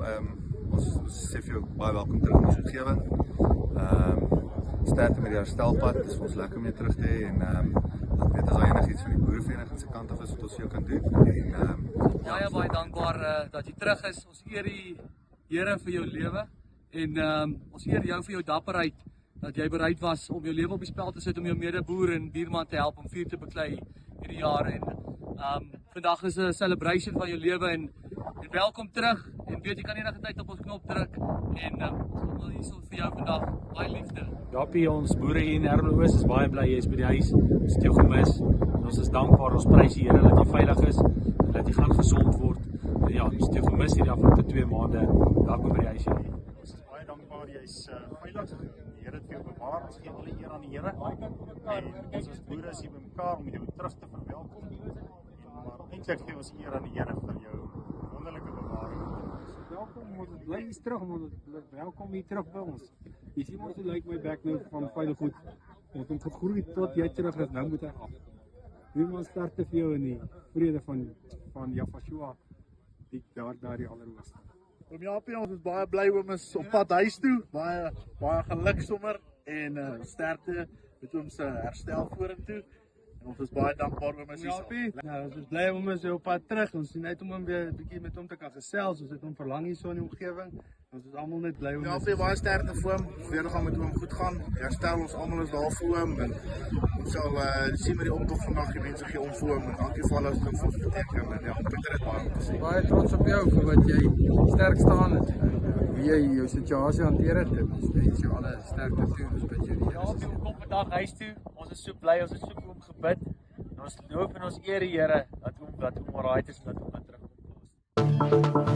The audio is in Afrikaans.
ons sê vir jou baie welkom terug in ons omgewing. Sterkte met die herstelpad, dit is vir ons lekker om jou terug te hê en laat weet as daar enigiets van die boerevereniging se kant af is wat ons vir jou kan doen. En baie dankbaar dat jy terug is. Ons eer die Here vir jou lewe en ons eer jou vir jou dapperheid dat jy bereid was om jou lewe op die spel te sit om jou medeboer en buurman te help om vuur te beklei hierdie jaar. En vandag is 'n celebration van jou lewe en welkom terug. En weet jy kan enige tyd op ons knop druk en ons wil hierso vir jou vandag baie liefde. Jappie, ons boere hier in Ermelo-Oos is baie bly jy is by die huis. Ons het jou gemis en ons is dankbaar. Ons prys die Here dat jy veilig is en dat jy gaan gesond word. En ja, ons het jou gemis hierdie afgelope 2 maande. Welkom by die huis hier. Ons is baie dankbaar jy's veilig. Die Here het vir jou bewaar. Ons gee alle eer aan die Here. En ons as boere is hier bymekaar om jou terug te verwelkom. Maar eintlik gee ons eer aan die Here vir jou wonderlike bewaring. Welkom, ons bly hier terug, welkom hier terug by ons. Jy sien ons lyk my back nou van veilig goed. Ons het gegroei tot jy terug is, nou moet hy af. Nu moet ons start vir jou in die vrede van Yahshua, die daar die allerhoogste. Jaapie, ons is baie bly oom is op pad huis toe, baie geluk sommer en sterkte met ons herstel vorentoe. En ons is baie dankbaar oom is Jaapie, nou ons is bly om ons op pad terug. Ons sien uit om hom weer 'n bietjie met hom te kan gesels. Ons het hom verlang hier so in die omgewing. Ons is almal net bly om Jaapie, baie sterkte vir hom. Weer gaan met hom goed gaan. Herstel ons almal is daar vir hom en ons sal sien met die optog vandag die mense gee om vir hom en dankie vir alles wat ons beteken en ja, Pieter het baie om te sê. baie trots op jou vir wat jy sterk staan het. Wie jy jou situasie hanteer het. Ons wens jou alle sterkte toe. Ons bid jou die Here. Jappie, ons kom vandag huis toe. Ons is so bly, ons het so vir hom gebid. En ons hoop en ons eer die Here dat hom alright is en dat hom terugkom.